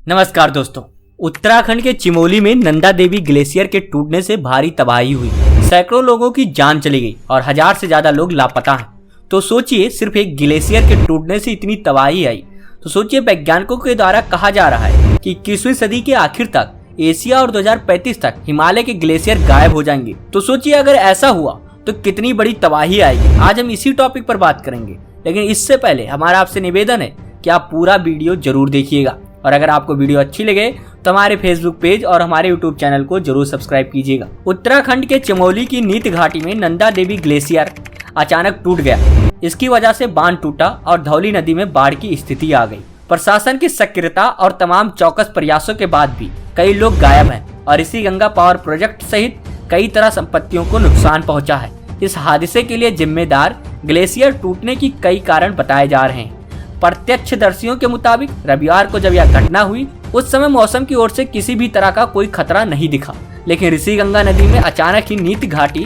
नमस्कार दोस्तों। उत्तराखंड के चिमोली में नंदा देवी ग्लेशियर के टूटने से भारी तबाही हुई। सैकड़ों लोगों की जान चली गई और 1000 से ज्यादा लोग लापता हैं। तो सोचिए, सिर्फ एक ग्लेशियर के टूटने से इतनी तबाही आई। तो सोचिए, वैज्ञानिकों के द्वारा कहा जा रहा है कि 21वीं सदी के आखिर तक एशिया और 2035 तक हिमालय के ग्लेशियर गायब हो जाएंगे। तो सोचिए, अगर ऐसा हुआ तो कितनी बड़ी तबाही आएगी। आज हम इसी टॉपिक पर बात करेंगे, लेकिन इससे पहले हमारा आपसे निवेदन है कि आप पूरा वीडियो जरूर देखिएगा और अगर आपको वीडियो अच्छी लगे तो हमारे फेसबुक पेज और हमारे यूट्यूब चैनल को जरूर सब्सक्राइब कीजिएगा। उत्तराखंड के चमोली की नीत घाटी में नंदा देवी ग्लेशियर अचानक टूट गया। इसकी वजह से बांध टूटा और धौली नदी में बाढ़ की स्थिति आ गई। प्रशासन की सक्रियता और तमाम चौकस प्रयासों के बाद भी कई लोग गायब हैं और ऋषिगंगा पावर प्रोजेक्ट सहित कई तरह संपत्तियों को नुकसान पहुंचा है। इस हादसे के लिए जिम्मेदार ग्लेशियर टूटने की कई कारण बताए जा रहे हैं। प्रत्यक्षदर्शियों के मुताबिक रविवार को जब यह घटना हुई उस समय मौसम की ओर से किसी भी तरह का कोई खतरा नहीं दिखा, लेकिन ऋषिगंगा नदी में अचानक ही नीत घाटी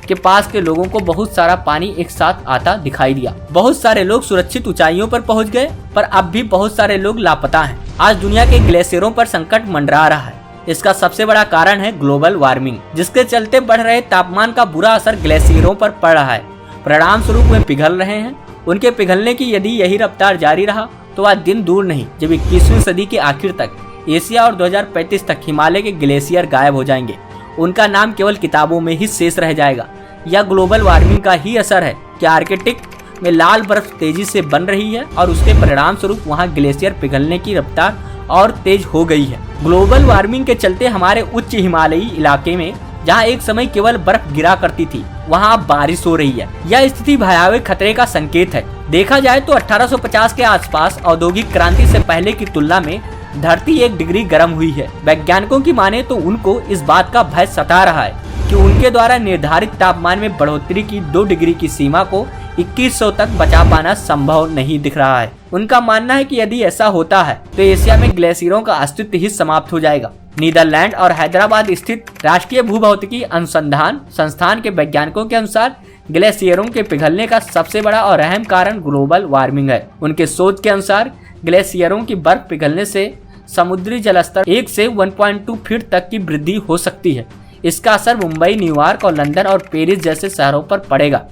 के पास के लोगों को बहुत सारा पानी एक साथ आता दिखाई दिया। बहुत सारे लोग सुरक्षित ऊंचाइयों पर पहुंच गए, पर अब भी बहुत सारे लोग लापता हैं। आज दुनिया के ग्लेशियरों पर संकट मंडरा रहा है। इसका सबसे बड़ा कारण है ग्लोबल वार्मिंग, जिसके चलते बढ़ रहे तापमान का बुरा असर ग्लेशियरों पर पड़ रहा है। परिणाम स्वरूप वे पिघल रहे हैं। उनके पिघलने की यदि यही रफ्तार जारी रहा तो वह दिन दूर नहीं जब 21वीं सदी के आखिर तक एशिया और 2035 तक हिमालय के ग्लेशियर गायब हो जाएंगे। उनका नाम केवल किताबों में ही शेष रह जाएगा। यह ग्लोबल वार्मिंग का ही असर है कि आर्कटिक में लाल बर्फ तेजी से बन रही है और उसके परिणाम स्वरूप वहाँ ग्लेशियर पिघलने की रफ्तार और तेज हो गई है। ग्लोबल वार्मिंग के चलते हमारे उच्च हिमालयी इलाके में जहाँ एक समय केवल बर्फ गिरा करती थी, वहाँ अब बारिश हो रही है। यह स्थिति भयावह खतरे का संकेत है। देखा जाए तो 1850 के आसपास औद्योगिक क्रांति से पहले की तुलना में धरती 1 डिग्री गर्म हुई है। वैज्ञानिकों की माने तो उनको इस बात का भय सता रहा है कि उनके द्वारा निर्धारित तापमान में बढ़ोतरी की 2 डिग्री की सीमा को 2100 तक बचा पाना संभव नहीं दिख रहा है। उनका मानना है कि यदि ऐसा होता है तो एशिया में ग्लेशियरों का अस्तित्व ही समाप्त हो जाएगा। नीदरलैंड और हैदराबाद स्थित राष्ट्रीय भूभौतिकी अनुसंधान संस्थान के वैज्ञानिकों के अनुसार ग्लेशियरों के पिघलने का सबसे बड़ा और अहम कारण ग्लोबल वार्मिंग है। उनके शोध के अनुसार ग्लेशियरों की बर्फ पिघलने से समुद्री जलस्तर 1 से 1.2 फीट तक की वृद्धि हो सकती है। इसका असर मुंबई, न्यूयॉर्क और लंदन और पेरिस जैसे शहरों पर पड़ेगा।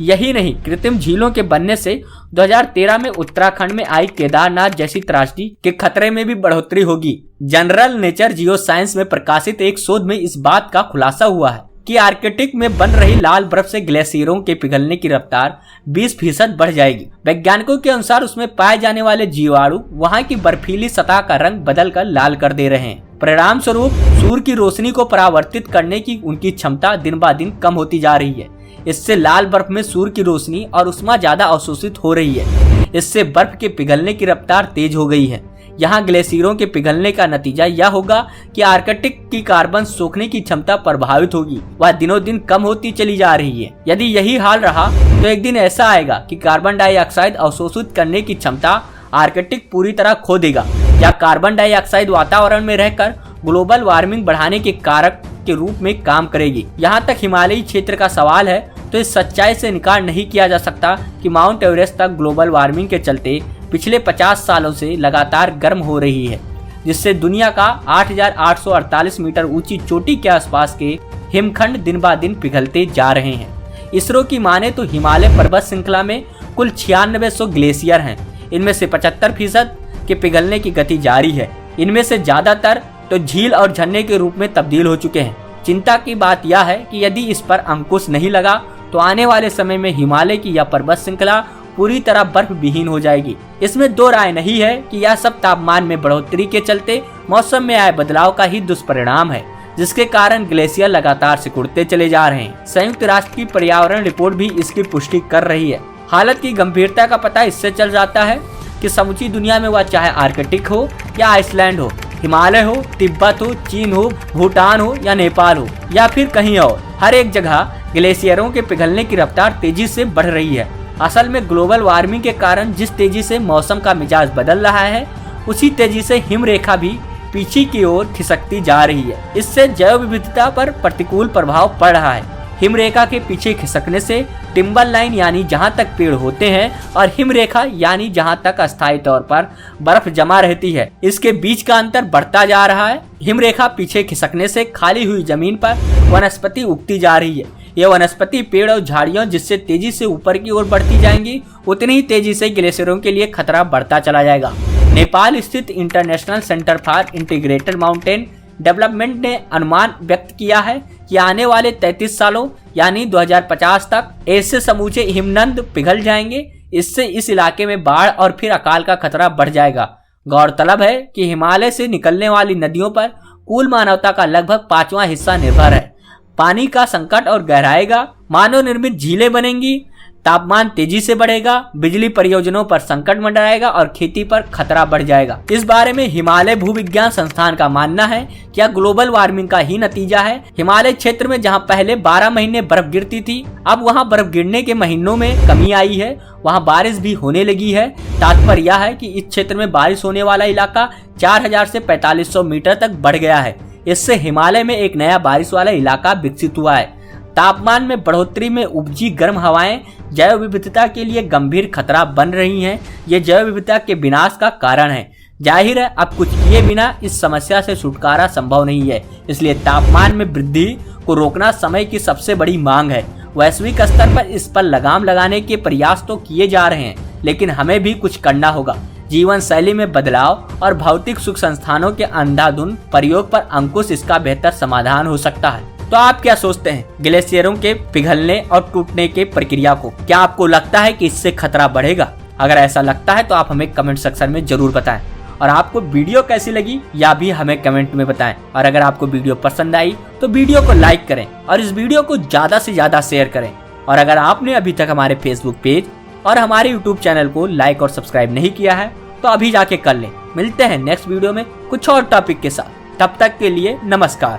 यही नहीं, कृत्रिम झीलों के बनने से 2013 में उत्तराखंड में आई केदारनाथ जैसी त्रासदी के खतरे में भी बढ़ोतरी होगी। जनरल नेचर जियोसाइंस में प्रकाशित एक शोध में इस बात का खुलासा हुआ है कि आर्कटिक में बन रही लाल बर्फ से ग्लेशियरों के पिघलने की रफ्तार 20% बढ़ जाएगी। वैज्ञानिकों के अनुसार उसमें पाए जाने वाले जीवाणु वहां की बर्फीली सतह का रंग बदलकर लाल कर दे रहे हैं। परिणाम स्वरूप सूर्य की रोशनी को परावर्तित करने की उनकी क्षमता दिन ब दिन कम होती जा रही है। इससे लाल बर्फ में सूर्य की रोशनी और उष्मा ज्यादा अवशोषित हो रही है। इससे बर्फ के पिघलने की रफ्तार तेज हो गई है। यहाँ ग्लेशियरों के पिघलने का नतीजा यह होगा कि आर्कटिक की कार्बन सोखने की क्षमता प्रभावित होगी। वह दिनों दिन कम होती चली जा रही है। यदि यही हाल रहा तो एक दिन ऐसा आएगा कि कार्बन डाइऑक्साइड अवशोषित करने की क्षमता आर्कटिक पूरी तरह खो देगा। या कार्बन डाइऑक्साइड वातावरण में रहकर ग्लोबल वार्मिंग बढ़ाने के कारक के रूप में काम करेगी। यहाँ तक हिमालयी क्षेत्र का सवाल है तो इस सच्चाई से इनकार नहीं किया जा सकता कि माउंट एवरेस्ट तक ग्लोबल वार्मिंग के चलते पिछले 50 सालों से लगातार गर्म हो रही है, जिससे दुनिया का 8,848 मीटर ऊंची चोटी के आसपास के हिमखंड दिन ब दिन पिघलते जा रहे हैं। इसरो की माने तो हिमालय पर्वत श्रृंखला में कुल 9600 ग्लेशियर हैं। इनमें से 75% के पिघलने की गति जारी है। इनमें से ज्यादातर तो झील और झरने के रूप में तब्दील हो चुके हैं। चिंता की बात यह है कि यदि इस पर अंकुश नहीं लगा तो आने वाले समय में हिमालय की यह पर्वत श्रृंखला पूरी तरह बर्फ विहीन हो जाएगी। इसमें दो राय नहीं है कि यह सब तापमान में बढ़ोतरी के चलते मौसम में आए बदलाव का ही दुष्परिणाम है, जिसके कारण ग्लेशियर लगातार सिकुड़ते चले जा रहे हैं। संयुक्त राष्ट्र की पर्यावरण रिपोर्ट भी इसकी पुष्टि कर रही है। हालत की गंभीरता का पता इससे चल जाता है कि समूची दुनिया में वह चाहे आर्कटिक हो या आइसलैंड हो, हिमालय हो, तिब्बत हो, चीन हो, भूटान हो या नेपाल हो या फिर कहीं और, हर एक जगह ग्लेशियरों के पिघलने की रफ्तार तेजी से बढ़ रही है। असल में ग्लोबल वार्मिंग के कारण जिस तेजी से मौसम का मिजाज बदल रहा है, उसी तेजी से हिम रेखा भी पीछे की ओर खिसकती जा रही है। इससे जैव विविधता पर प्रतिकूल प्रभाव पड़ रहा है। हिमरेखा के पीछे खिसकने से टिम्बर लाइन यानी जहां तक पेड़ होते हैं और हिमरेखा यानी जहां तक अस्थायी तौर पर बर्फ जमा रहती है, इसके बीच का अंतर बढ़ता जा रहा है। हिमरेखा पीछे खिसकने से खाली हुई जमीन पर वनस्पति उगती जा रही है। यह वनस्पति पेड़ और झाड़ियों जिससे तेजी से ऊपर की ओर बढ़ती जाएंगी, उतनी ही तेजी से ग्लेशियरों के लिए खतरा बढ़ता चला जाएगा। नेपाल स्थित international centre for integrated mountain development ने अनुमान व्यक्त किया है कि आने वाले 33 सालों यानी 2050 तक ऐसे समूचे हिमनद पिघल जाएंगे। इससे इस इलाके में बाढ़ और फिर अकाल का खतरा बढ़ जाएगा। गौरतलब है कि हिमालय से निकलने वाली नदियों पर कुल मानवता का लगभग 5वां हिस्सा निर्भर है। पानी का संकट और गहराएगा, मानव निर्मित झीलें बनेंगी, तापमान तेजी से बढ़ेगा, बिजली परियोजनाओं पर संकट मंडराएगा और खेती पर खतरा बढ़ जाएगा। इस बारे में हिमालय भूविज्ञान संस्थान का मानना है कि यह ग्लोबल वार्मिंग का ही नतीजा है। हिमालय क्षेत्र में जहां पहले 12 महीने बर्फ गिरती थी, अब वहां बर्फ गिरने के महीनों में कमी आई है। वहां बारिश भी होने लगी है। तात्पर्य यह है कि इस क्षेत्र में बारिश होने वाला इलाका 4000 से 4500 मीटर तक बढ़ गया है। इससे हिमालय में एक नया बारिश वाला इलाका विकसित हुआ है। तापमान में बढ़ोतरी में उपजी गर्म हवाएं जैव विविधता के लिए गंभीर खतरा बन रही हैं। ये जैव विविधता के विनाश का कारण है। जाहिर है अब कुछ किए बिना इस समस्या से छुटकारा संभव नहीं है। इसलिए तापमान में वृद्धि को रोकना समय की सबसे बड़ी मांग है। वैश्विक स्तर पर इस पर लगाम लगाने के प्रयास तो किए जा रहे हैं, लेकिन हमें भी कुछ करना होगा। जीवन शैली में बदलाव और भौतिक सुख संस्थानों के अंधाधुंध प्रयोग पर अंकुश इसका बेहतर समाधान हो सकता है। तो आप क्या सोचते हैं ग्लेशियरों के पिघलने और टूटने के प्रक्रिया को? क्या आपको लगता है कि इससे खतरा बढ़ेगा? अगर ऐसा लगता है तो आप हमें कमेंट सेक्शन में जरूर बताएं। और आपको वीडियो कैसी लगी या भी हमें कमेंट में बताएं। और अगर आपको वीडियो पसंद आई तो वीडियो को लाइक करें और इस वीडियो को ज्यादा से ज्यादा शेयर करें। और अगर आपने अभी तक हमारे फेसबुक पेज और हमारे यूट्यूब चैनल को लाइक और सब्सक्राइब नहीं किया है तो अभी जाके कर लें। मिलते हैं नेक्स्ट वीडियो में कुछ और टॉपिक के साथ। तब तक के लिए नमस्कार।